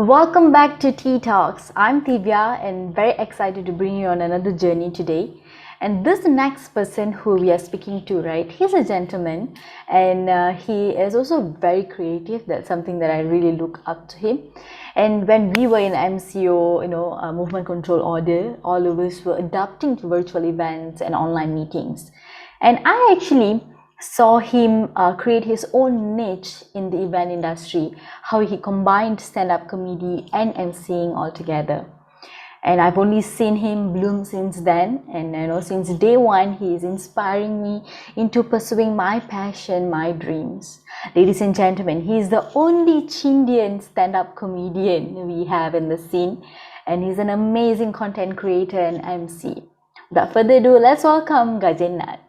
Welcome back to Tea Talks. I'm Divya and very excited to bring you on another journey today. And this next person who we are speaking to, right? He's a gentleman and he is also very creative. That's something that I really look up to him. And when we were in MCO, movement control order, all of us were adapting to virtual events and online meetings. And I actually saw him create his own niche in the event industry, how he combined stand-up comedy and emceeing all together. And I've only seen him bloom since then. And since day one, he is inspiring me into pursuing my passion, my dreams. Ladies and gentlemen, he is the only Chindian stand-up comedian we have in the scene. And he's an amazing content creator and MC. Without further ado, let's welcome Gajen Nad.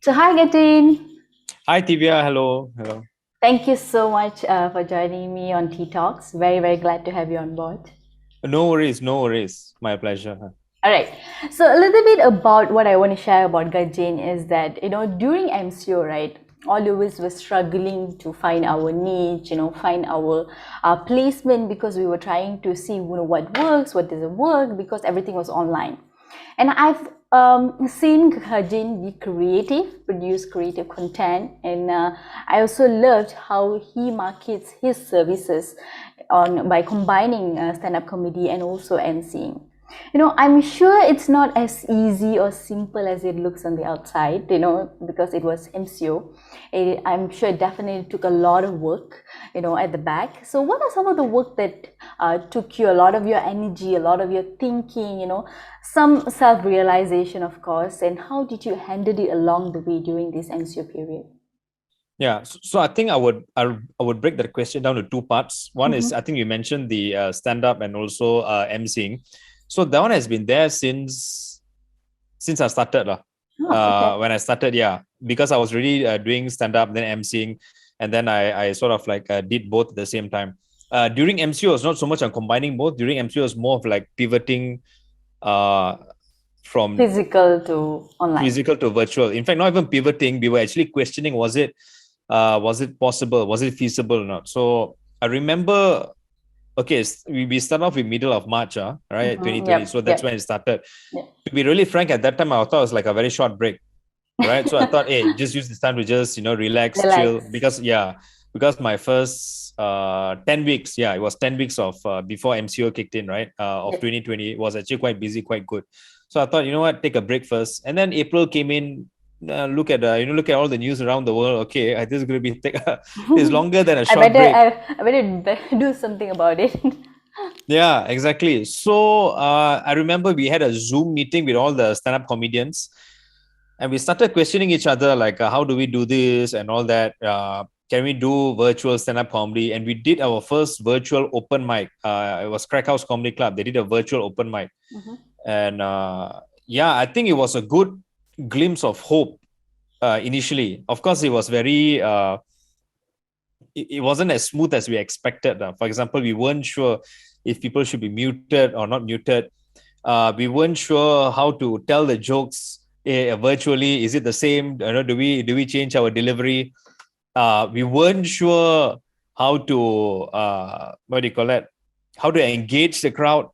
So hi Gajen. Hi, Divya. Hello. Hello. Thank you so much for joining me on Tea Talks. Very, very glad to have you on board. No worries. No worries. My pleasure. All right. So a little bit about what I want to share about Gajen is that, during MCO, right, all of us were struggling to find our niche, find our placement because we were trying to see, what works, what doesn't work, because everything was online. And I've seen Gajen be creative, produce creative content, and I also loved how he markets his services by combining stand-up comedy and also emceeing. I'm sure it's not as easy or simple as it looks on the outside, because it was MCO. I'm sure it definitely took a lot of work, at the back. So what are some of the work that took you a lot of your energy, a lot of your thinking, some self-realization, of course, and how did you handle it along the way during this MCO period? Yeah. So I think I would break that question down to two parts. One is I think you mentioned the stand-up and also emceeing. So that one has been there since I started lah. Okay. When I started, yeah, because I was really doing stand-up, then emceeing, and then I sort of like did both at the same time. During MCO, it was not so much on combining both. During MCO, it was more of like pivoting from Physical to online. physical to virtual. In fact, not even pivoting. We were actually questioning: was it possible? Was it feasible or not? So I remember. Okay, we start off with middle of March, right, 2020. Yep. So that's when it started. Yep. To be really frank, at that time, I thought it was like a very short break, right? So I thought, hey, just use this time to just relax, chill, Relax. because my first 10 weeks, it was 10 weeks of before MCO kicked in, right? Of Yep. 2020 was actually quite busy, quite good. So I thought, you know what, take a break first, and then April came in. Look at look at all the news around the world. Okay, this is going to be it's longer than a I short better break. I better do something about it. Yeah, exactly. So I remember we had a Zoom meeting with all the stand-up comedians, and we started questioning each other like, how do we do this and all that? Can we do virtual stand-up comedy? And we did our first virtual open mic. It was Crack House Comedy Club. They did a virtual open mic, and I think it was a good glimpse of hope initially. Of course, it was very. It wasn't as smooth as we expected. For example, we weren't sure if people should be muted or not muted. We weren't sure how to tell the jokes virtually. Is it the same? Do we change our delivery? We weren't sure how to what do you call that? How to engage the crowd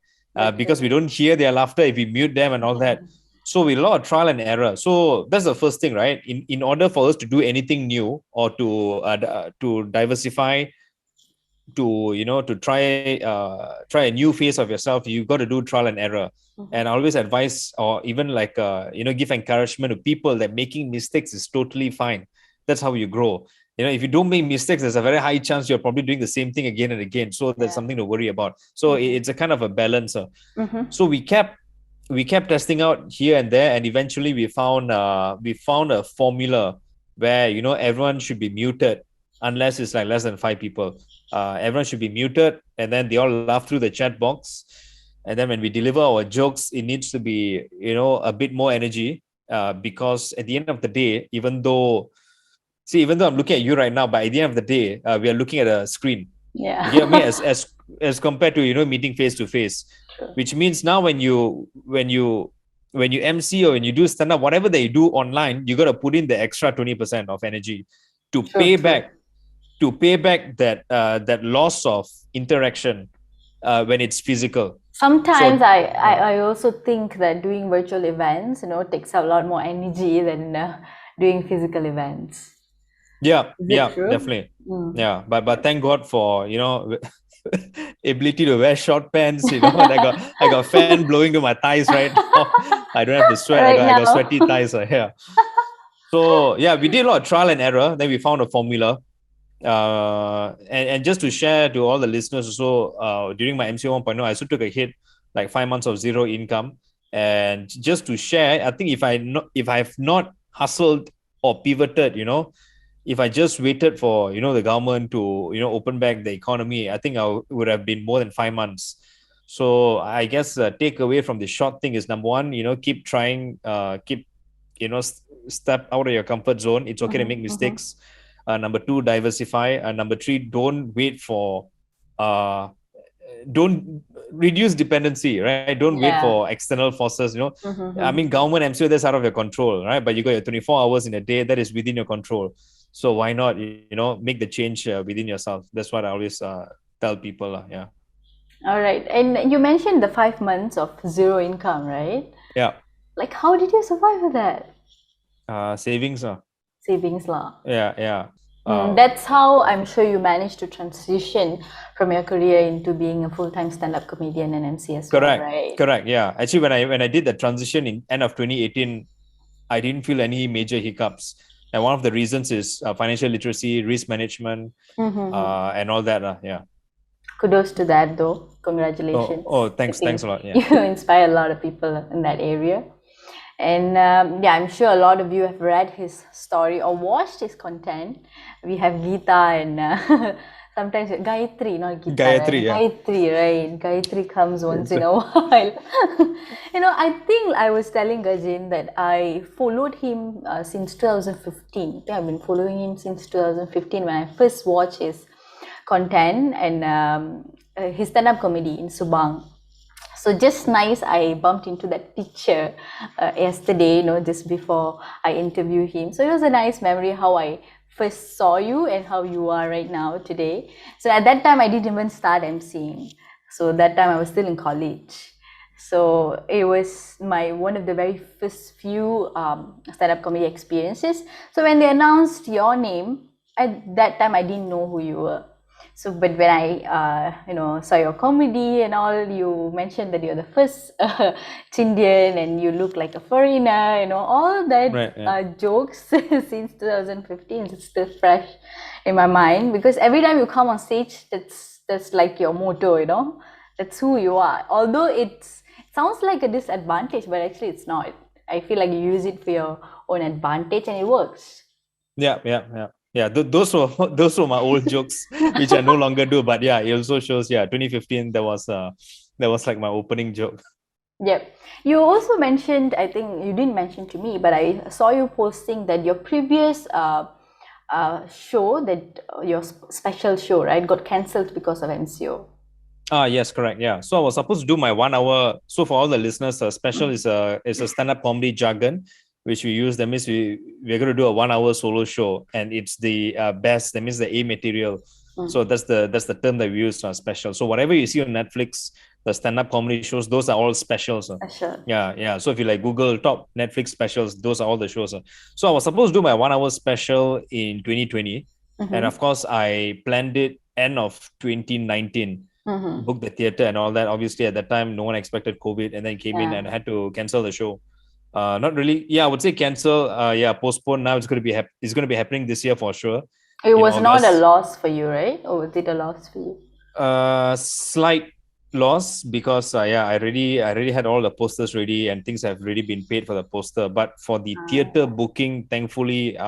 because we don't hear their laughter if we mute them and all that. So we a lot of trial and error. So that's the first thing, right? In order for us to do anything new or to diversify, to try a new phase of yourself, you've got to do trial and error. And I always advise, or even like give encouragement to people that making mistakes is totally fine. That's how you grow. If you don't make mistakes, there's a very high chance you're probably doing the same thing again and again. So there's something to worry about. So it's a kind of a balance. So we kept testing out here and there, and eventually we found a formula where everyone should be muted unless it's like less than 5 people. Everyone should be muted, and then they all laugh through the chat box. And then when we deliver our jokes, it needs to be a bit more energy, because at the end of the day, even though I'm looking at you right now, but at the end of the day, we are looking at a screen. Yeah. You get me? As compared to meeting face to face, which means now when you MC or when you do stand up, whatever that you do online, you got to put in the extra 20% of energy to pay back that loss of interaction when it's physical. Sometimes So I also think that doing virtual events, takes a lot more energy than doing physical events. yeah, Is it yeah, true? definitely. Mm. Yeah, but thank God for ability to wear short pants. And I got fan blowing to my thighs right now. I don't have to sweat. I Right got I got now. sweaty thighs. Yeah. So yeah, we did a lot of trial and error. Then we found a formula. And just to share to all the listeners, so during my MCO 1.0, I also took a hit, like 5 months of zero income. And just to share, I think if I have not hustled or pivoted, if I just waited for the government to open back the economy, I think would have been more than 5 months. So I guess take away from the short thing is, number one, keep trying, keep step out of your comfort zone. It's okay to make mistakes. Number two, diversify. Number three, uh, don't reduce dependency, right? Don't wait for Yeah. external forces. I mean, Mm-hmm. government MCO, that's out of your control, right? But you got your 24 hours in a day that is within your control. So why not, make the change within yourself? That's what I always tell people. Yeah. All right. And you mentioned the 5 months of zero income, right? Yeah. Like, how did you survive with that? Savings. Savings law. Yeah. Yeah. That's how I'm sure you managed to transition from your career into being a full-time stand-up comedian and MC as well, Correct. right? Correct. Yeah. Actually, when I did the transition in end of 2018, I didn't feel any major hiccups. And one of the reasons is financial literacy, risk management, Mm-hmm. and all that. Yeah. Kudos to that, though. Oh, Congratulations. oh, I thanks think a lot. Yeah. you inspire a lot of people in that area. And yeah, I'm sure a lot of you have read his story or watched his content. We have Gita and sometimes Gayatri, not Gita, Gayatri. right? Yeah. Gayatri, right? Gayatri comes once It's, in a while. I think I was telling Gajen that I followed him since 2015. Yeah, I've been following him since 2015 when I first watched his content and his stand-up comedy in Subang. So just nice, I bumped into that picture yesterday, just before I interview him. So it was a nice memory how I first saw you and how you are right now today. So at that time, I didn't even start emceeing. So that time I was still in college. So it was my one of the very first few stand-up comedy experiences. So when they announced your name, at that time I didn't know who you were. So, but when I, saw your comedy and all, you mentioned that you're the first Chindian and you look like a foreigner, all that right. Yeah. jokes since 2015 is still fresh in my mind because every time you come on stage, that's like your motto, that's who you are. Although it sounds like a disadvantage, but actually it's not. I feel like you use it for your own advantage and it works. Yeah. Yeah. Yeah. Yeah. Those were my old jokes, which I no longer do. But yeah, it also shows. Yeah, 2015. That was like my opening joke. Yep. You also mentioned, I think you didn't mention to me, but I saw you posting that your previous show, that your special show, right, got cancelled because of MCO. Yes, correct. Yeah. So I was supposed to do my 1 hour. So for all the listeners, special is a stand-up comedy jargon, which we use. That means we're going to do a 1 hour solo show, and it's the best. That means the A material. So that's the term that we use, special. So whatever you see on Netflix, the stand-up comedy shows, those are all specials. Special. Yeah, yeah. So if you like Google top Netflix specials, those are all the shows. So I was supposed to do my 1 hour special in 2020, and of course I planned it end of 2019. Book the theater and all that. Obviously, at that time, no one expected COVID, and then came in and Yeah. I had to cancel the show. Not really. Yeah, I would say cancel. Yeah, postpone. Now it's going to be it's going to be happening this year for sure It in was not a August. loss for you, right? Or was it a loss for you? Slight loss because yeah, I already had all the posters ready and things have already been paid for the poster. But for the theater booking, thankfully,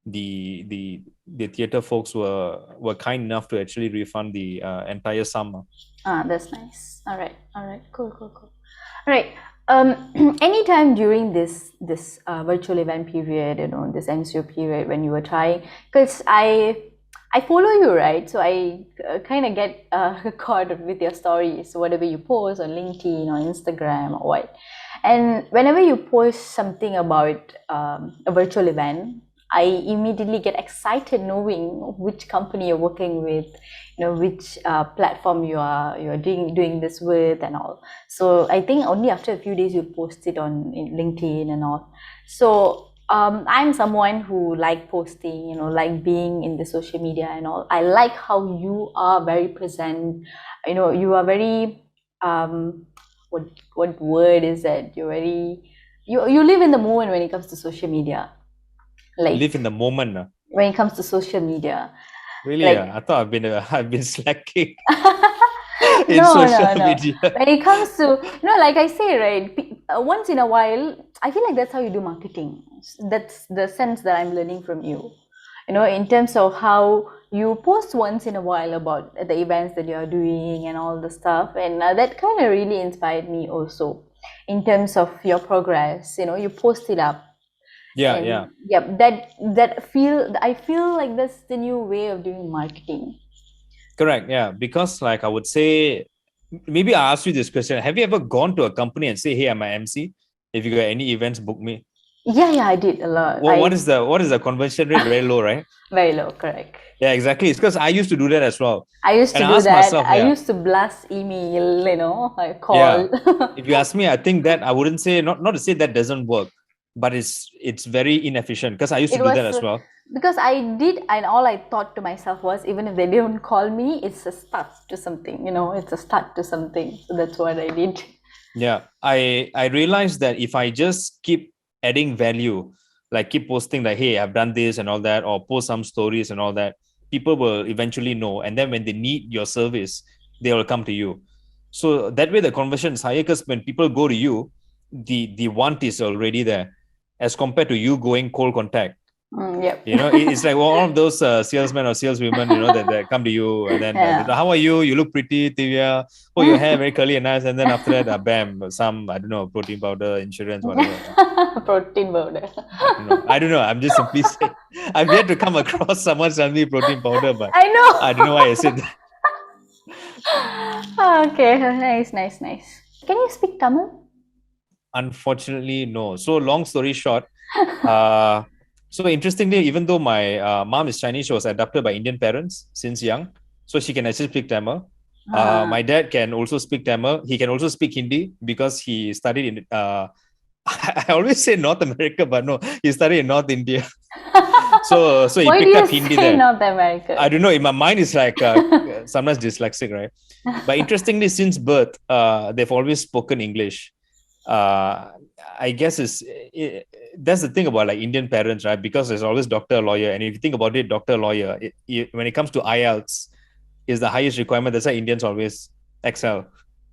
the theater folks were kind enough to actually refund the entire sum. That's nice. All right, cool. All right. Anytime during this virtual event period, this MCO period when you were trying, because I follow you, right? So I kind of get caught with your stories, so whatever you post on LinkedIn or Instagram or what. And whenever you post something about a virtual event, I immediately get excited knowing which company you're working with, which platform you're doing this with and all. So I think only after a few days you post it on in LinkedIn and all. So I'm someone who like posting, like being in the social media and all. I like how you are very present. You are very what word is that? You're very you live in the moment when it comes to social media. Live Like in the moment. when it comes to social media, Really? like I thought I've been slacking in no, social no, no. media. When it comes to, like I say, right, once in a while, I feel like that's how you do marketing. That's the sense that I'm learning from you. In terms of how you post once in a while about the events that you are doing and all the stuff. And that kind of really inspired me also in terms of your progress. You post it up. Yeah, And yeah. yeah, I feel like that's the new way of doing marketing. Correct. Yeah. Because like I would say, maybe I ask you this question. Have you ever gone to a company and say, hey, I'm an MC? If you got any events, book me. Yeah, I did a lot. Well, what is the conversion rate? Very low, right? Very low, correct. Yeah, exactly. It's because I used to do that as well. I used And to I do asked that. myself, I yeah, used to blast email, I yeah. call. If you ask me, I think that I wouldn't say not to say that doesn't work, but it's very inefficient because I used to It do was that as well. because I did, and all I thought to myself was, even if they don't call me, it's a start to something, it's a start to something. So that's what I did. Yeah, I realized that if I just keep adding value, like keep posting like, hey, I've done this and all that, or post some stories and all that, people will eventually know. And then when they need your service, they will come to you. So that way the conversion is higher because when people go to you, the want is already there, as compared to you going cold contact. Yep. It's like one of those salesmen or saleswomen, that come to you and then Yeah. how are you? You look pretty, Tivia. Oh, your hair very curly and nice. And then after that, bam, some, I don't know, protein powder, insurance, whatever. Yeah. Protein powder. I don't know. I'm just simply saying. I've yet to come across someone selling me protein powder, but I I don't know know. why I said that. Okay, nice, nice, nice. Can you speak Tamil? Unfortunately, no. So long story short, uh, so interestingly, even though my mom is Chinese, she was adopted by Indian parents since young, so she can actually speak Tamil. My dad can also speak Tamil. He can also speak Hindi because he studied in. I always say North America, but no, he studied in North India. So he Why do picked you up Hindi say there. North America? I don't know. In my mind, it's like sometimes dyslexic, right? But interestingly, since birth, they've always spoken English. Uh, I guess that's the thing about like Indian parents, right? Because there's always doctor, lawyer, and if you think about it, doctor, lawyer, when it comes to IELTS, is the highest requirement. That's why Indians always excel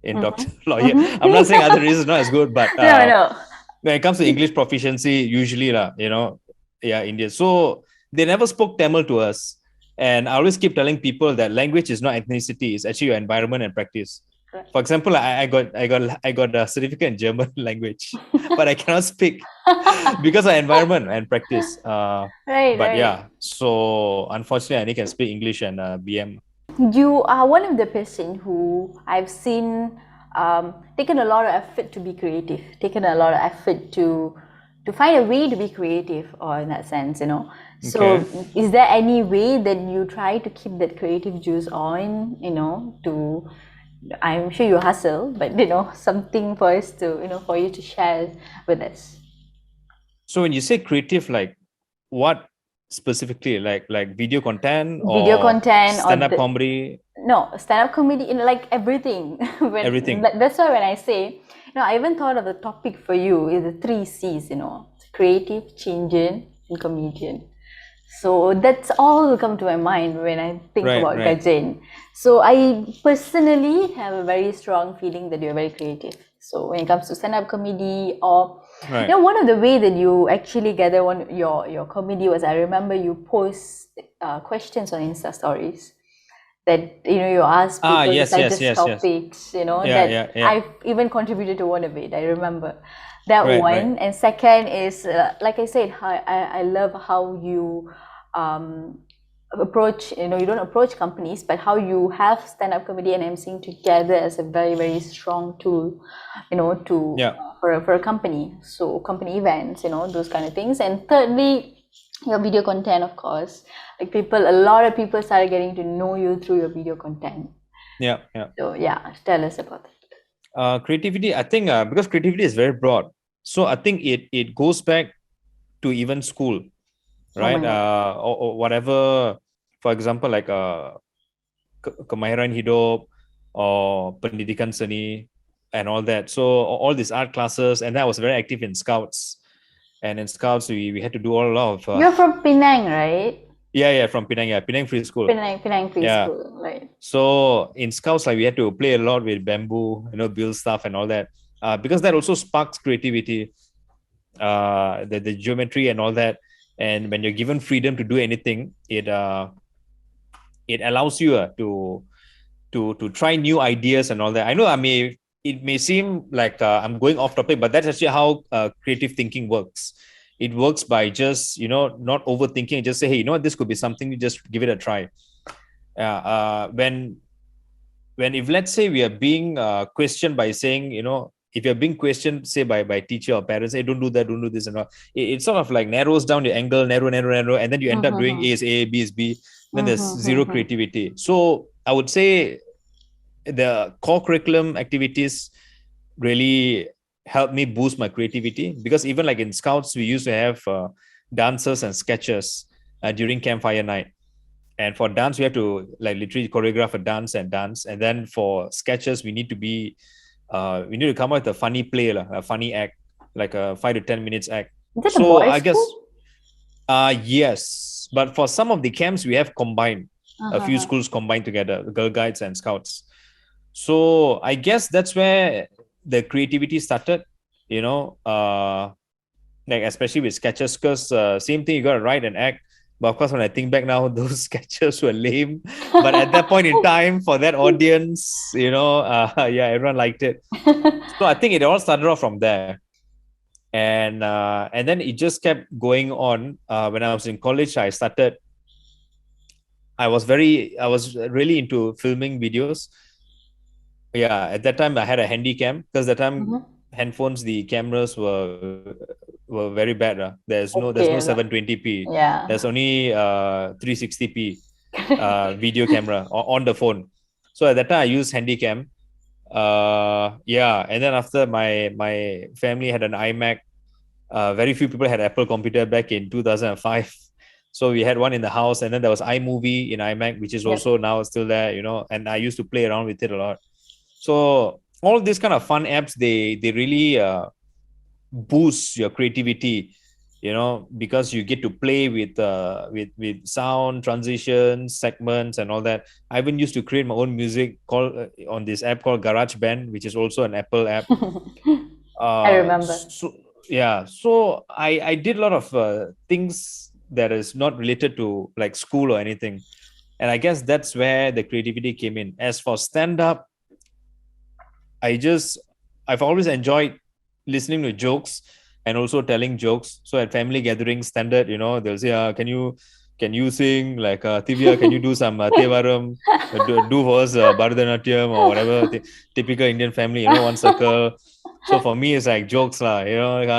in doctor, Mm-hmm. lawyer. I'm not saying other Mm-hmm. reasons not as good, but No, no. when it comes to English proficiency, usually yeah, Indian. So they never spoke Tamil to us. And I always keep telling people that language is not ethnicity, it's actually your environment and practice. For example, I got a certificate in German language, but I cannot speak because of environment and practice. Right, But right. yeah, so unfortunately, I only can speak English and BM. You are one of the person who I've seen taken a lot of effort to be creative, taken a lot of effort to find a way to be creative, or in that sense. Okay. So, is there any way that you try to keep that creative juice on? To I'm sure you hustle, but something for us to for you to share with us. So when you say creative, like what specifically? Like video content Video or content or stand-up comedy, no, stand-up comedy, like everything. everything. That's why when I say, I even thought of the topic for you is the three C's, creative, Chindian, and comedian. So that's all will come to my mind when I think Right, about right, Gajen. So I personally have a very strong feeling that you're very creative. So when it comes to stand-up comedy, or right. one of the way that you actually gather your comedy was, I remember you post questions on Insta stories that you ask Ah, people to yes, yes, suggest yes, yes. topics, Yeah, that yeah, yeah. I've even contributed to one of it. I remember that Right, right. one. And second is, like I said, I love how you um, approach, you don't approach companies, but how you have stand-up comedy and emceeing together as a very, very strong tool, to Yeah. for a company. So company events, those kind of things. And thirdly, your video content, of course. Like a lot of people started getting to know you through your video content. Yeah. So yeah, tell us about Creativity, I think, because creativity is very broad. So I think it goes back to even school, that. Oh my right? God. Or whatever, for example, like kemahiran hidup or pendidikan seni and all that. So all these art classes, and I was very active in scouts. And in scouts, we had to do all a lot of You're from Penang, right? from Penang, Penang Free School. Penang Yeah. preschool, right? So in scouts, like we had to play a lot with bamboo, build stuff and all that. Because that also sparks creativity, the geometry and all that. And when you're given freedom to do anything, it allows you to try new ideas and all that. I know it may seem like I'm going off topic, but that's actually how creative thinking works. It works by just not overthinking. Just say, hey, this could be something. You just give it a try. When if let's say we are being questioned by saying, if you're being questioned, say by teacher or parents, hey, don't do that, don't do this and all, it sort of like narrows down your angle, narrow, and then you end up doing A is A, B is B, then there's zero creativity. So I would say the core curriculum activities really helped me boost my creativity, because even like in scouts, we used to have dancers and sketches during campfire night. And for dance, we have to like literally choreograph a dance, and then for sketches, we need to come up with a funny play, a funny act, like a 5 to 10 minutes act. Is it a So boys' I guess school? yes, but for some of the camps, we have combined a few Uh-huh. schools combined together, Girl Guides and Scouts. So I guess that's where the creativity started, like especially with sketches, because same thing, you got to write and act. But of course, when I think back now, those sketches were lame. But at that point in time, for that audience, yeah, everyone liked it. So I think it all started off from there, and then it just kept going on. When I was in college, I was really into filming videos. Yeah, at that time I had a handy cam, because that time handphones, the cameras were very bad. There's no Okay. 720p. Yeah. There's only 360p video camera on the phone. So at that time I used handy cam. Yeah, and then after my family had an iMac. Very few people had Apple computer back in 2005. So we had one in the house, and then there was iMovie in iMac, which is also now still there, and I used to play around with it a lot. So all these kind of fun apps, they really boost your creativity, because you get to play with sound transitions, segments, and all that. I even used to create my own music called on this app called GarageBand, which is also an Apple app. I remember. So I did a lot of things that is not related to like school or anything, and I guess that's where the creativity came in. As for stand up, I've always enjoyed listening to jokes and also telling jokes. So at family gatherings, standard, they'll say, can you sing, like Tivya, can you do some Tevaram, do for us Bharatanatyam or whatever, typical Indian family, one circle. So for me, it's like jokes lah,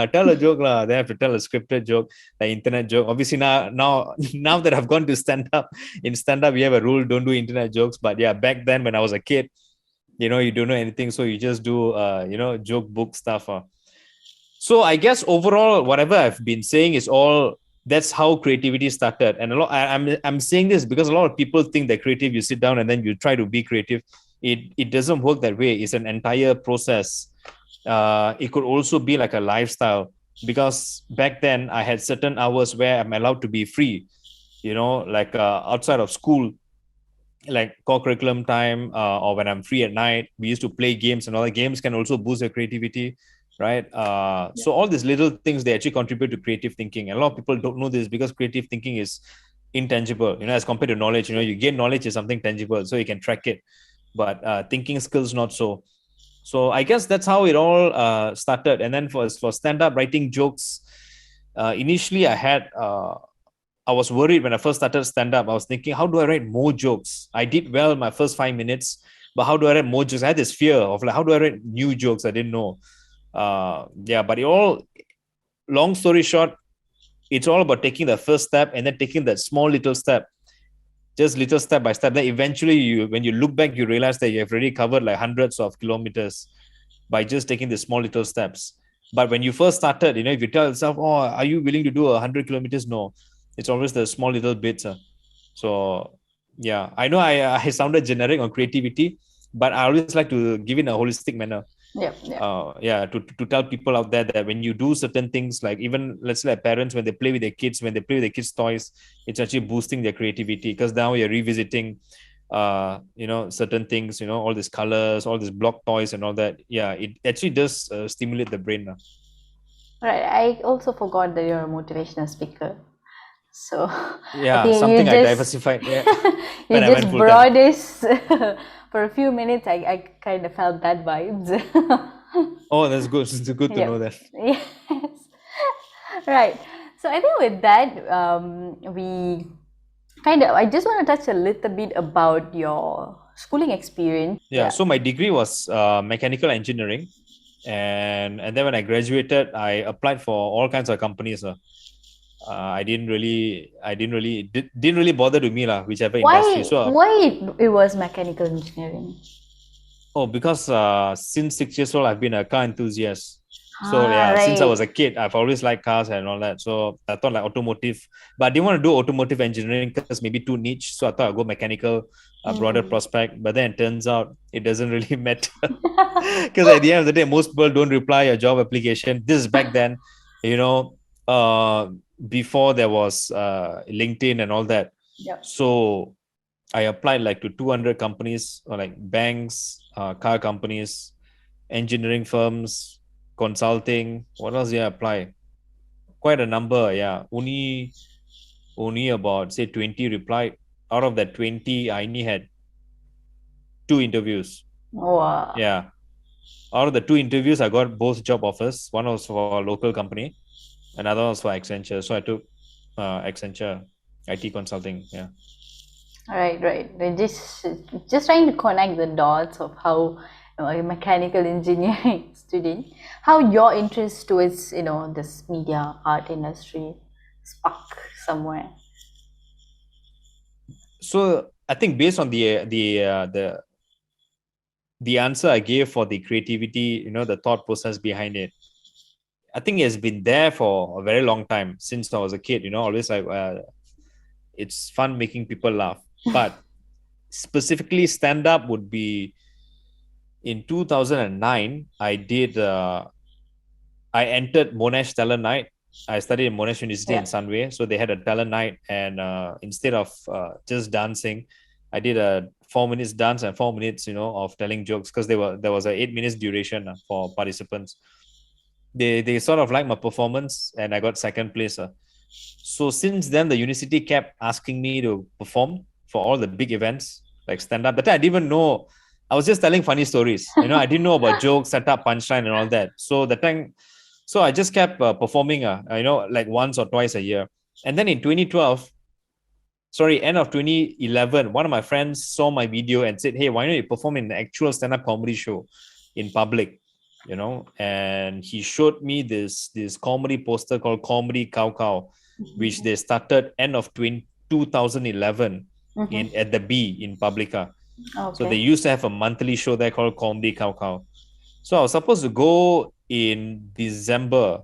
tell a joke lah. They have to tell a scripted joke, like internet joke. Obviously now that I've gone to stand up, in stand up we have a rule: don't do internet jokes. But yeah, back then when I was a kid, you don't know anything, so you just do joke book stuff. So I guess overall, whatever I've been saying is all. That's how creativity started. And I'm saying this because a lot of people think that creative, you sit down and then you try to be creative. It doesn't work that way. It's an entire process. It could also be like a lifestyle, because back then I had certain hours where I'm allowed to be free, like outside of school, like core curriculum time, or when I'm free at night. We used to play games, and all the games can also boost your creativity, right? So all these little things, they actually contribute to creative thinking. And a lot of people don't know this, because creative thinking is intangible, as compared to knowledge. You gain knowledge is something tangible, so you can track it, but thinking skills not so. So I guess that's how it all started. And then for stand-up, writing jokes, initially I was worried when I first started stand-up. I was thinking, how do I write more jokes? I did well in my first 5 minutes, but how do I write more jokes? I had this fear of like, how do I write new jokes? I didn't know. But long story short, it's all about taking the first step and then taking that small little step, just little step by step. Then eventually, when you look back, you realize that you have already covered like hundreds of kilometers by just taking the small little steps. But when you first started, if you tell yourself, "Oh, are you willing to do 100 kilometers?" No, it's always the small little bits. So yeah, I know I sounded generic on creativity, but I always like to give it in a holistic manner. Yep, yep. To tell people out there that when you do certain things, like even let's say like parents, when they play with their kids, when they play with their kids' toys, it's actually boosting their creativity, because now you're revisiting certain things, all these colors, all these block toys and all that. Yeah, it actually does stimulate the brain. Right. I also forgot that you're a motivational speaker. So I Yeah, think you something I just diversified, yeah, you when I went just full time. brought this for a few minutes. I kind of felt that vibes. Oh, that's good. It's good to know Yep. that. Yes. Right. So I think with that, we I just want to touch a little bit about your schooling experience. Yeah, so my degree was mechanical engineering, and then when I graduated, I applied for all kinds of companies. Didn't really bother to me lah, whichever industry. So Why it was mechanical engineering? because since 6 years old, I've been a car enthusiast. So Ah, yeah, since I was right. a kid, I've always liked cars and all that. So I thought like automotive, but I didn't want to do automotive engineering because maybe too niche. So I thought I'd go mechanical, a broader Mm. prospect. But then it turns out it doesn't really matter, because at the end of the day, most people don't reply a job application. This is back then, you know, uh, before there was LinkedIn and all that. Yep. So I applied like to 200 companies, or like banks, car companies, engineering firms, consulting. What else did I apply? Quite a number, yeah. Only about say 20 replied. Out of that 20, I only had 2 interviews. Wow. Yeah. Out of the 2 interviews, I got both job offers. One was for a local company, another was for Accenture. So I took Accenture IT consulting. Yeah. Right, right. They're just trying to connect the dots of how a mechanical engineering student, how your interest towards this media art industry spark somewhere. So I think based on the answer I gave for the creativity, the thought process behind it, I think it's been there for a very long time since I was a kid. Always like it's fun making people laugh. But specifically, stand up would be in 2009. I entered Monash Talent Night. I studied in Monash University in Yeah. Sunway, so they had a talent night, and instead of just dancing, I did a 4 minutes dance and 4 minutes, of telling jokes, because there was a 8 minutes duration for participants. They sort of liked my performance, and I got second place. So since then, the university kept asking me to perform for all the big events like stand up. But I didn't even know. I was just telling funny stories. I didn't know about jokes, setup, punchline, and all that. So the time, so I just kept performing. Like once or twice a year. And then in 2012, sorry, end of 2011, one of my friends saw my video and said, "Hey, why don't you perform in an actual stand-up comedy show in public?" And he showed me this comedy poster called Comedy Cow Cow, which they started end of 2011 Mm-hmm. at the B in Publica. So they Okay. used to have a monthly show there called Comedy Cow Cow. So I was supposed to go in December.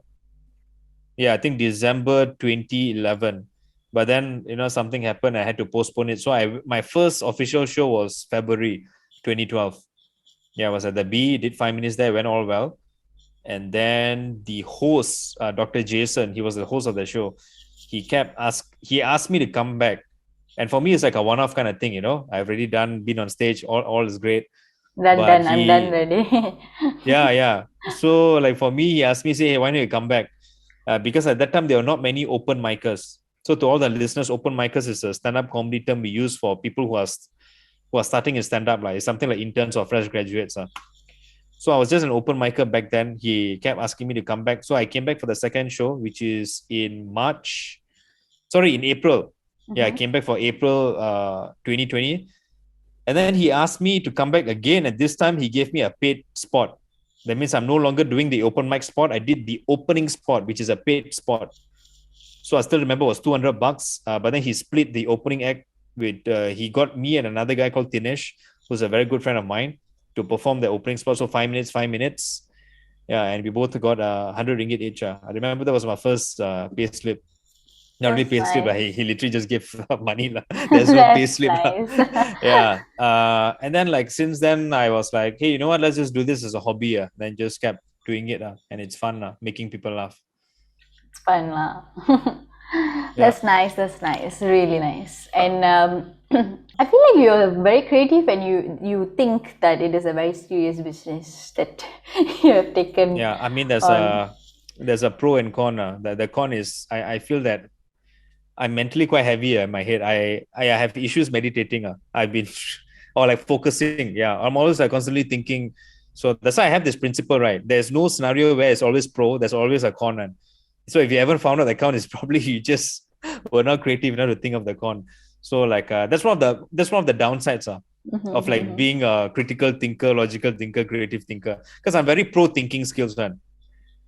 Yeah, I think December 2011. But then, something happened. I had to postpone it. So my first official show was February 2012. Yeah, I was at the B, did 5 minutes there, went all well. And then the host, Dr. Jason, he was the host of the show. He asked me to come back. And for me, it's like a one-off kind of thing, I've already been on stage, all is great. But I'm done he, ready. yeah. So like for me, he asked me, say, "Hey, why don't you come back?" Because at that time there were not many open micers. So to all the listeners, open micers is a stand-up comedy term we use for people who are starting in stand-up. It's something like interns or fresh graduates. So I was just an open micer back then. He kept asking me to come back. So I came back for the second show, which is in April. Yeah, I Mhm. came back for April 2020. And then he asked me to come back again. And this time he gave me a paid spot. That means I'm no longer doing the open mic spot. I did the opening spot, which is a paid spot. So I still remember it was $200. But then he split the opening act with he got me and another guy called Tinesh, who's a very good friend of mine, to perform the opening spot. So 5 minutes, 5 minutes. Yeah, and we both got 100 ringgit each. I remember that was my first pay slip. Not really That's pay slip, but nice. he literally just gave money. There's no pay That's slip. nice. Yeah. And then like since then I was like, hey, you know what? Let's just do this as a hobby. Then just kept doing it. And it's fun, making people laugh. It's fun lah. Yeah. That's nice, really nice. And I feel like you're very creative, and you think that it is a very serious business that you have taken Yeah. I mean, on. there's a pro and con. The con is I feel that I'm mentally quite heavy in my head. I have issues meditating. I've been or like focusing. Yeah, I'm always like constantly thinking. So that's why I have this principle, right? There's no scenario where it's always pro. There's always a con. And so if you haven't found out the con, it's probably you just were not creative enough to think of the con. So like that's one of the downsides of like being a critical thinker, logical thinker, creative thinker. Because I'm very pro thinking skills, man.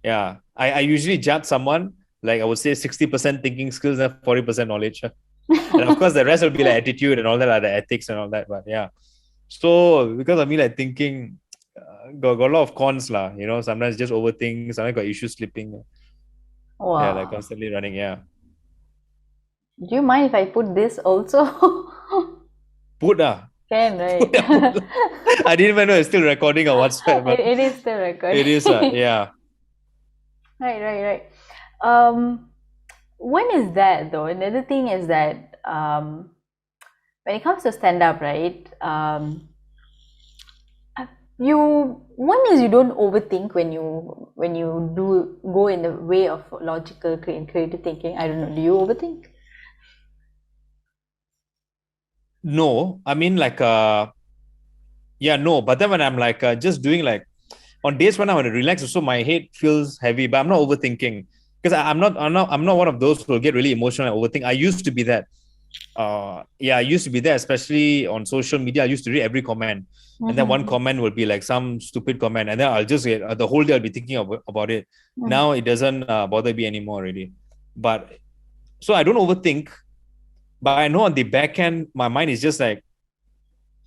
Yeah, I usually judge someone like I would say 60% thinking skills and 40% knowledge. And of course, the rest will be like attitude and all that, the ethics and all that. But yeah, so because of me like thinking, got a lot of cons lah. Sometimes just overthink. Sometimes got issues sleeping. Yeah, like Wow. constantly running. Yeah, Do you mind if I put this also? put ah, Can, put, right? put. I didn't even know it's still recording or whatsoever. It is still It is recording. yeah. Right. Um, when is that though? Another thing is that when it comes to stand up, right? One is you don't overthink when you do go in the way of logical creative thinking. I don't know. Do you overthink? No, I mean like yeah, no. But then when I'm like just doing like on days when I want to relax, also my head feels heavy, but I'm not overthinking because I'm not one of those who will get really emotional and overthink. I used to be that. Yeah, I used to be there, especially on social media. I used to read every comment, and then one comment will be like some stupid comment, and then I'll just get the whole day I'll be thinking about it. Now it doesn't bother me anymore already. But so I don't overthink, but I know on the back end, my mind is just like,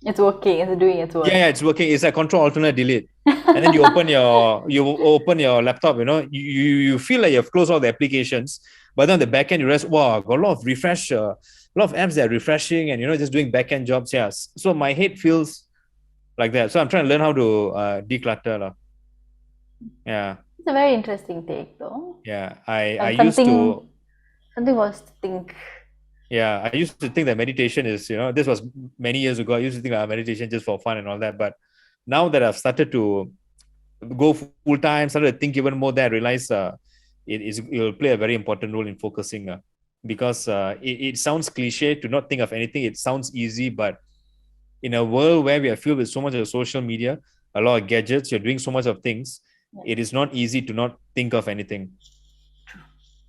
It's working. It's doing its work. yeah, it's working. It's like control alternate delete. And then you open your laptop, you feel like you've closed all the applications, but then on the back end you realize, wow, got a lot of refresh, a lot of apps that are refreshing and just doing back end jobs. Yeah. So my head feels like that. So I'm trying to learn how to declutter. Yeah. It's a very interesting take, though. Yeah. I And used to something was to think. yeah, I used to think that meditation is, this was many years ago. I used to think meditation just for fun and all that. But now that I've started to go full time, started to think even more, that I realize it will play a very important role in focusing. Because it sounds cliche to not think of anything. It sounds easy, but in a world where we are filled with so much of social media, a lot of gadgets, you're doing so much of things, it is not easy to not think of anything.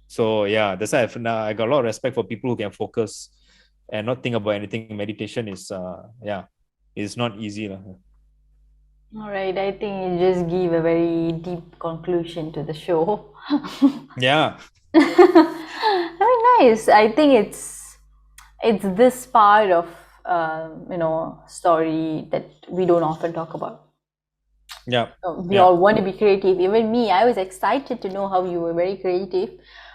So yeah, that's why I got a lot of respect for people who can focus and not think about anything. Meditation is not easy. All right, I think you just give a very deep conclusion to the show. Yeah. Very nice. I think it's this part of story that we don't often talk about. Yeah. We all want to be creative. Even me, I was excited to know how you were very creative.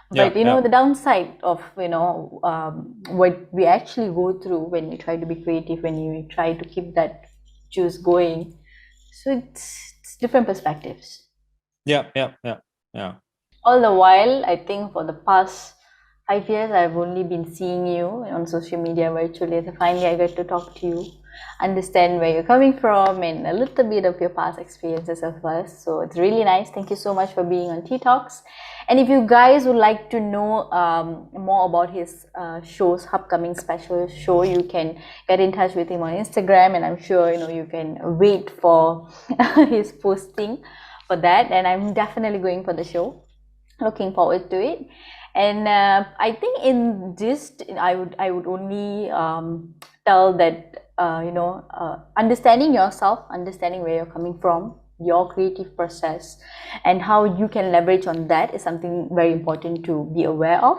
But the downside of what we actually go through when we try to be creative, when you try to keep that juice going. So it's different perspectives. Yeah. All the while, I think for the past 5 years, I've only been seeing you on social media virtually. So finally, I get to talk to you, understand where you're coming from, and a little bit of your past experiences as well. So it's really nice. Thank you so much for being on Tea Talks. And if you guys would like to know more about his show's upcoming special show, you can get in touch with him on Instagram, and I'm sure you can wait for his posting for that. And I'm definitely going for the show. Looking forward to it. And I think in this, I would only tell that understanding yourself, understanding where you're coming from, your creative process, and how you can leverage on that is something very important to be aware of.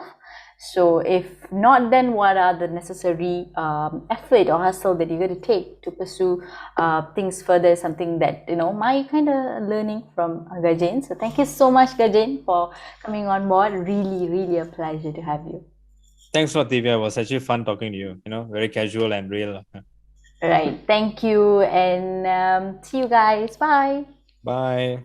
So if not, then what are the necessary effort or hustle that you're going to take to pursue things further? Something that my kind of learning from Gajen. So thank you so much, Gajen, for coming on board. Really, really a pleasure to have you. Thanks a lot, Divya. It was actually fun talking to you. Very casual and real. Right. Thank you, and see you guys. Bye. Bye.